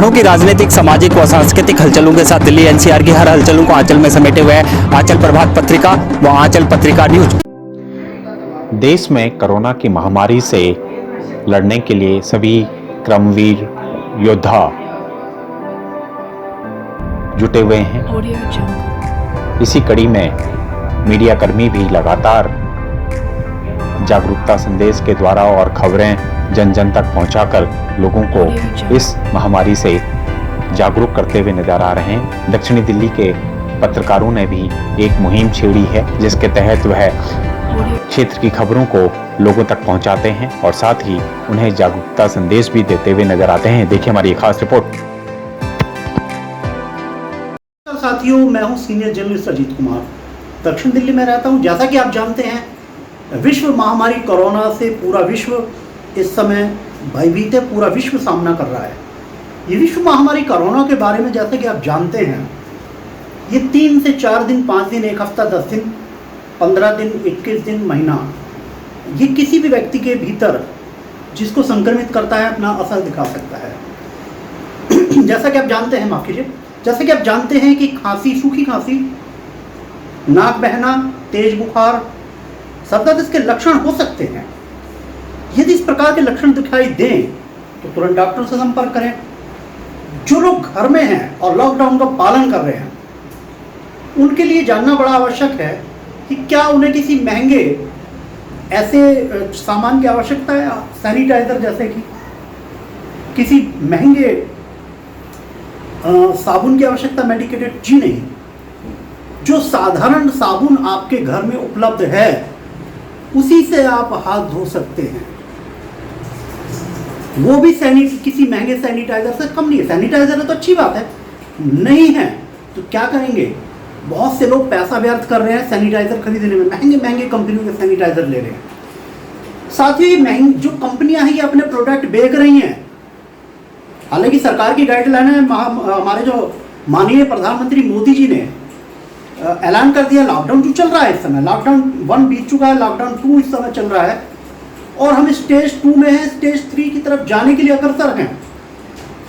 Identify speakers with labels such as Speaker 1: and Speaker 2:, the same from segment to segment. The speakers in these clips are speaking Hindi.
Speaker 1: क्षणों की राजनीतिक, सामाजिक व सांस्कृतिक हलचलों के साथ दिल्ली एनसीआर की हर हलचलों को आंचल में समेटे हुए आंचल प्रभात पत्रिका व आंचल पत्रिका न्यूज।
Speaker 2: देश में कोरोना की महामारी से लड़ने के लिए सभी क्रमवीर योद्धा जुटे हुए हैं। इसी कड़ी में मीडिया कर्मी भी लगातार जागरूकता संदेश के द्वारा और खबरें जन जन तक पहुंचाकर लोगों को इस महामारी से जागरूक करते हुए नजर आ रहे हैं। दक्षिणी दिल्ली के पत्रकारों ने भी एक मुहिम छेड़ी है, जिसके तहत वह क्षेत्र की खबरों को लोगों तक पहुंचाते हैं और साथ ही उन्हें जागरूकता संदेश भी देते हुए नजर आते हैं। देखिए हमारी खास रिपोर्ट।
Speaker 3: साथियों, मैं हूं सीनियर जर्नलिस्ट अजीत कुमार, दक्षिण दिल्ली में रहता हूं। जैसा कि आप जानते हैं, विश्व महामारी कोरोना से पूरा विश्व इस समय भयभीत है, पूरा विश्व सामना कर रहा है। ये विश्व महामारी कोरोना के बारे में जैसा कि आप जानते हैं, ये 3 से 4 दिन, 5 दिन, 1 हफ्ता, 10 दिन, 15 दिन, 21 दिन, महीना, ये किसी भी व्यक्ति के भीतर जिसको संक्रमित करता है अपना असर दिखा सकता है। जैसा कि आप जानते हैं, माफ कीजिए, जैसा कि आप जानते हैं कि खांसी, सूखी खांसी, नाक बहना, तेज बुखार, सर दर्द, इसके लक्षण हो सकते हैं। यदि इस प्रकार के लक्षण दिखाई दें तो तुरंत डॉक्टर से संपर्क करें। जो लोग घर में हैं और लॉकडाउन का पालन कर रहे हैं, उनके लिए जानना बड़ा आवश्यक है कि क्या उन्हें किसी महंगे ऐसे सामान की आवश्यकता है, सैनिटाइजर जैसे कि किसी महंगे साबुन की आवश्यकता, मेडिकेटेड? जी नहीं। जो साधारण साबुन आपके घर में उपलब्ध है, उसी से आप हाथ धो सकते हैं। वो भी किसी महंगे सैनिटाइजर से कम नहीं है। सैनिटाइजर है तो अच्छी बात है, नहीं है तो क्या करेंगे? बहुत से लोग पैसा व्यर्थ कर रहे हैं सैनिटाइजर खरीदने में, महंगे महंगे कंपनियों के सैनिटाइजर ले रहे हैं। साथ ही महंगी जो कंपनियां हैं, ये अपने प्रोडक्ट बेच रही हैं। हालांकि सरकार की गाइडलाइन है, हमारे जो माननीय प्रधानमंत्री मोदी जी ने ऐलान कर दिया, लॉकडाउन जो चल रहा है इस समय, लॉकडाउन 1 बीत चुका है, लॉकडाउन 2 इस समय चल रहा है और हम स्टेज 2 में हैं, स्टेज 3 की तरफ जाने के लिए अग्रसर हैं।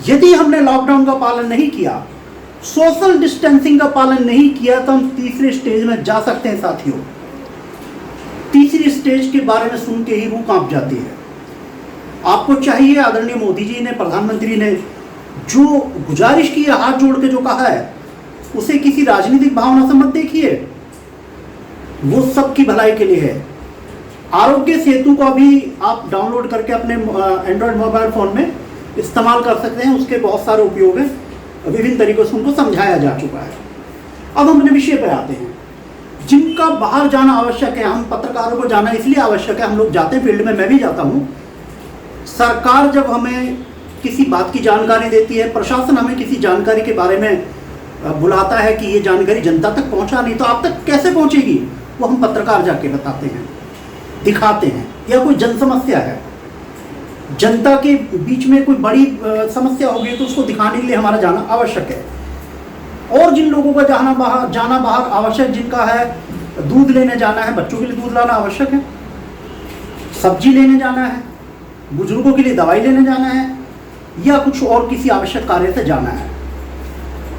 Speaker 3: यदि हमने लॉकडाउन का पालन नहीं किया, सोशल डिस्टेंसिंग का पालन नहीं किया, तो हम तीसरे स्टेज में जा सकते हैं। साथियों, तीसरी स्टेज के बारे में सुन के ही रूह कांप जाती है। आपको चाहिए, आदरणीय मोदी जी ने, प्रधानमंत्री ने जो गुजारिश की है, हाथ जोड़ के जो कहा है, उसे किसी राजनीतिक भावना से मत देखिए, वो सबकी भलाई के लिए है। आरोग्य सेतु को भी आप डाउनलोड करके अपने एंड्रॉयड मोबाइल फ़ोन में इस्तेमाल कर सकते हैं। उसके बहुत सारे उपयोग हैं, विभिन्न तरीकों से उनको समझाया जा चुका है। अब हम अपने विषय पर आते हैं। जिनका बाहर जाना आवश्यक है, हम पत्रकारों को जाना इसलिए आवश्यक है, हम लोग जाते हैं फील्ड में, मैं भी जाता हूँ। सरकार जब हमें किसी बात की जानकारी देती है, प्रशासन हमें किसी जानकारी के बारे में बुलाता है कि ये जानकारी जनता तक पहुंचा नहीं, तो आप तक कैसे पहुंचेगी? वो हम पत्रकार जाके बताते हैं, दिखाते हैं। या कोई जन समस्या है, जनता के बीच में कोई बड़ी समस्या होगी, तो उसको दिखाने के लिए हमारा जाना आवश्यक है। और जिन लोगों का जाना बाहर आवश्यक, जिनका है दूध लेने जाना है, बच्चों के लिए दूध लाना आवश्यक है, सब्जी लेने जाना है, बुजुर्गों के लिए दवाई लेने जाना है, या कुछ और किसी आवश्यक कार्य से जाना है,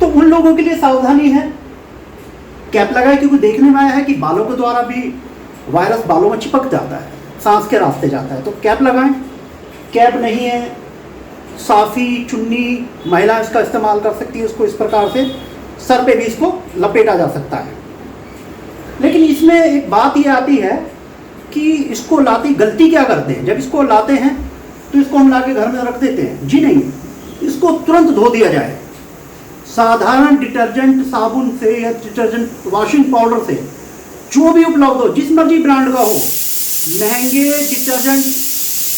Speaker 3: तो उन लोगों के लिए सावधानी है। कैप लगाए, क्योंकि देखने में आया है कि बालों के द्वारा भी वायरस बालों में चिपक जाता है, सांस के रास्ते जाता है, तो कैप लगाएं। कैप नहीं है, साफी, चुन्नी, महिला इसका इस्तेमाल कर सकती है, उसको इस प्रकार से सर पे भी इसको लपेटा जा सकता है। लेकिन इसमें एक बात ये आती है कि इसको लाते गलती क्या करते हैं? जब इसको लाते हैं तो इसको हम लाके घर में रख देते हैं। जी नहीं, इसको तुरंत धो दिया जाए। साधारण डिटर्जेंट साबुन से या डिटर्जेंट वॉशिंग पाउडर से, जो भी उपलब्ध हो, जिस मर्जी ब्रांड का हो, महंगे डिटर्जेंट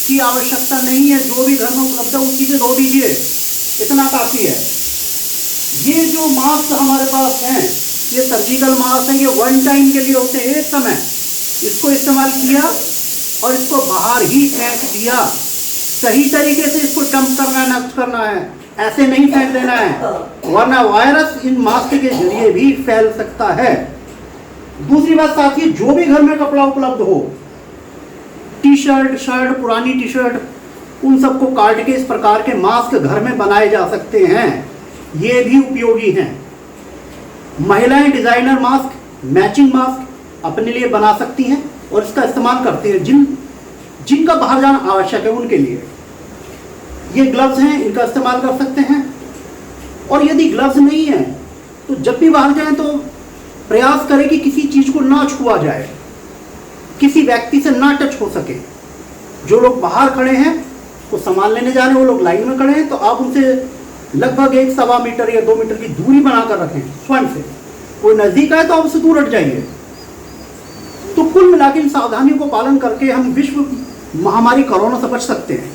Speaker 3: की आवश्यकता नहीं है। जो भी घर में उपलब्ध है उसी से धो दीजिए, इतना काफ़ी है। ये जो मास्क हमारे पास हैं, ये सर्जिकल मास्क हैं, ये 1 टाइम के लिए होते हैं। एक समय इसको इस्तेमाल किया और इसको बाहर ही फेंक दिया। सही तरीके से इसको डंप करना है, नष्ट करना है, ऐसे नहीं फेंक देना है, वरना वायरस इन मास्क के जरिए भी फैल सकता है। दूसरी बात साथी, जो भी घर में कपड़ा उपलब्ध हो, टी शर्ट, शर्ट, पुरानी टी शर्ट, उन सबको काट के इस प्रकार के मास्क घर में बनाए जा सकते हैं, ये भी उपयोगी हैं। महिलाएं डिजाइनर मास्क, मैचिंग मास्क अपने लिए बना सकती हैं और इसका इस्तेमाल करते हैं जिनका बाहर जाना आवश्यक है उनके लिए। ये ग्लव्स हैं, इनका इस्तेमाल कर सकते हैं। और यदि ग्लव्स नहीं है तो जब भी बाहर जाएं तो प्रयास करें कि किसी चीज को ना छुआ जाए, किसी व्यक्ति से ना टच हो सके। जो लोग बाहर खड़े हैं वो सामान लेने जा रहे हैं, वो लोग लाइन में खड़े हैं, तो आप उनसे लगभग 1-1.25 मीटर या 2 मीटर की दूरी बनाकर रखें स्वयं से। कोई नजदीक आए तो आप उससे दूर हट जाइए। तो कुल मिलाकर इन सावधानियों को पालन करके हम विश्व महामारी कोरोना से बच सकते हैं।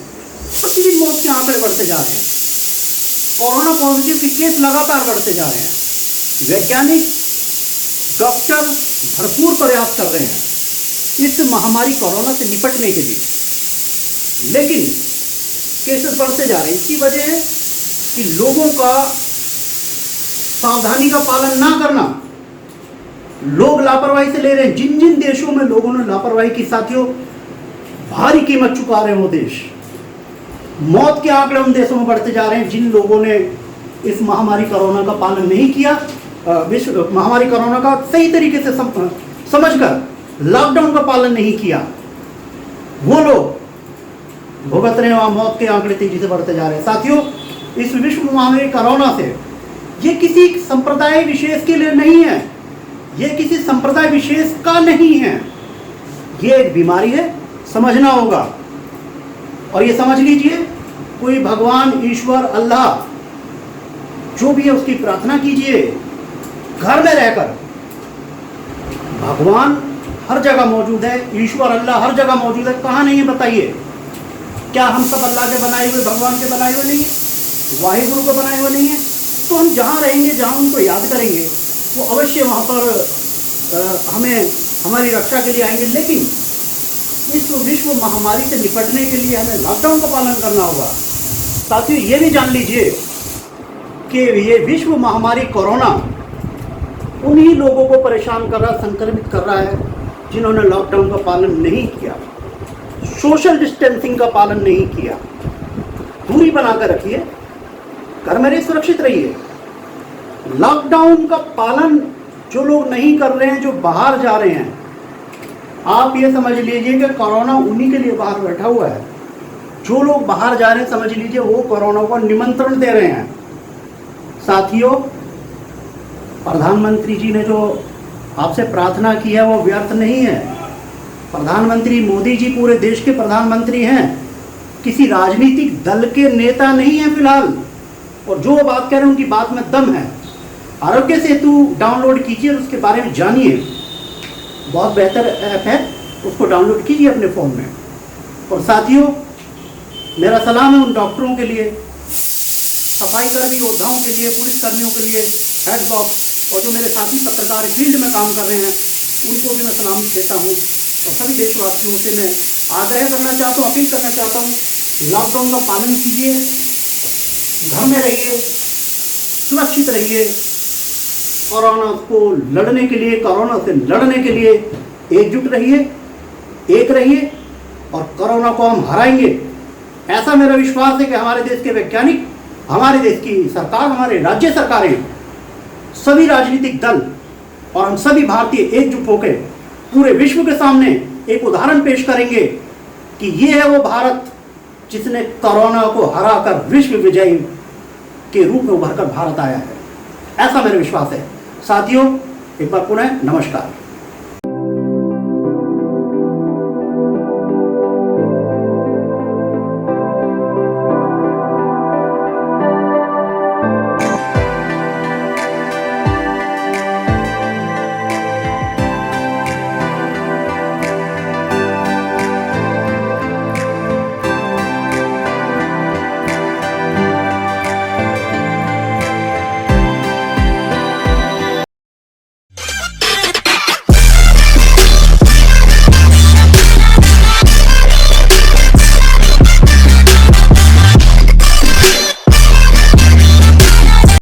Speaker 3: प्रतिदिन मौत के आंकड़े बढ़ते जा रहे हैं, कोरोना पॉजिटिव के केस लगातार बढ़ते जा रहे हैं। वैज्ञानिक डॉक्टर भरपूर प्रयास कर रहे हैं इस महामारी कोरोना से निपटने के लिए, लेकिन केसेस बढ़ते जा रहे हैं। इसकी वजह है कि लोगों का सावधानी का पालन ना करना, लोग लापरवाही से ले रहे हैं। जिन जिन देशों में लोगों ने लापरवाही की, साथियों, भारी कीमत चुका रहे हैं वो देश। मौत के आंकड़े उन देशों में बढ़ते जा रहे हैं जिन लोगों ने इस महामारी कोरोना का पालन नहीं किया, विश्व महामारी कोरोना का सही तरीके से समझकर लॉकडाउन का पालन नहीं किया, वो लोग भुगत रहे हैं। वहां मौत के आंकड़े तेजी से बढ़ते जा रहे हैं। साथियों, इस विश्व महामारी कोरोना से ये किसी संप्रदाय विशेष के लिए नहीं है, ये किसी संप्रदाय विशेष का नहीं है, ये एक बीमारी है, समझना होगा। और ये समझ लीजिए, कोई भगवान, ईश्वर, अल्लाह जो भी है उसकी प्रार्थना कीजिए घर में रहकर। भगवान हर जगह मौजूद है, ईश्वर, अल्लाह हर जगह मौजूद है। कहाँ नहीं है बताइए? क्या हम सब अल्लाह के बनाए हुए, भगवान के बनाए हुए नहीं है, वाहिगुरु को बनाए हुए नहीं है? तो हम जहाँ रहेंगे, जहाँ उनको याद करेंगे, वो अवश्य वहाँ पर हमें हमारी रक्षा के लिए आएंगे। लेकिन इस विश्व महामारी से निपटने के लिए हमें लॉकडाउन का पालन करना होगा। साथियों, ये भी जान लीजिए कि ये विश्व महामारी कोरोना उन्हीं लोगों को परेशान कर रहा, संक्रमित कर रहा है जिन्होंने लॉकडाउन का पालन नहीं किया, सोशल डिस्टेंसिंग का पालन नहीं किया। दूरी बनाकर रखिए, घर में रहिए, सुरक्षित रहिए। लॉकडाउन का पालन जो लोग नहीं कर रहे हैं, जो बाहर जा रहे हैं, आप ये समझ लीजिए कि कोरोना उन्हीं के लिए बाहर बैठा हुआ है। जो लोग बाहर जा रहे हैं, समझ लीजिए वो कोरोना को निमंत्रण दे रहे हैं। साथियों, प्रधानमंत्री जी ने जो आपसे प्रार्थना की है वो व्यर्थ नहीं है। प्रधानमंत्री मोदी जी पूरे देश के प्रधानमंत्री हैं, किसी राजनीतिक दल के नेता नहीं हैं फिलहाल। और जो बात कह रहे हैं उनकी बात में दम है। आरोग्य सेतु डाउनलोड कीजिए और उसके बारे में जानिए। बहुत बेहतर ऐप है, उसको डाउनलोड कीजिए अपने फ़ोन में। और साथियों, मेरा सलाम है उन डॉक्टरों के लिए, सफाई कर्मी योद्धाओं के लिए, पुलिस कर्मियों के लिए, हेड बॉक्स, और जो मेरे साथी पत्रकार फील्ड में काम कर रहे हैं उनको भी मैं सलाम देता हूँ। और सभी देशवासियों से मैं आग्रह करना चाहता हूँ, अपील करना चाहता हूँ, लॉकडाउन का पालन कीजिए, घर में रहिए, सुरक्षित रहिए। कोरोना को लड़ने के लिए, कोरोना से लड़ने के लिए एकजुट रहिए, एक रहिए, और कोरोना को हम हराएंगे। ऐसा मेरा विश्वास है कि हमारे देश के वैज्ञानिक, हमारे देश की सरकार, हमारे राज्य सरकारें, सभी राजनीतिक दल और हम सभी भारतीय एकजुट होकर पूरे विश्व के सामने एक उदाहरण पेश करेंगे कि ये है वो भारत जिसने कोरोना को हराकर विश्व विजयी के रूप में उभरकर भारत आया है। ऐसा मेरा विश्वास है। साथियों, एक बार पुनः नमस्कार।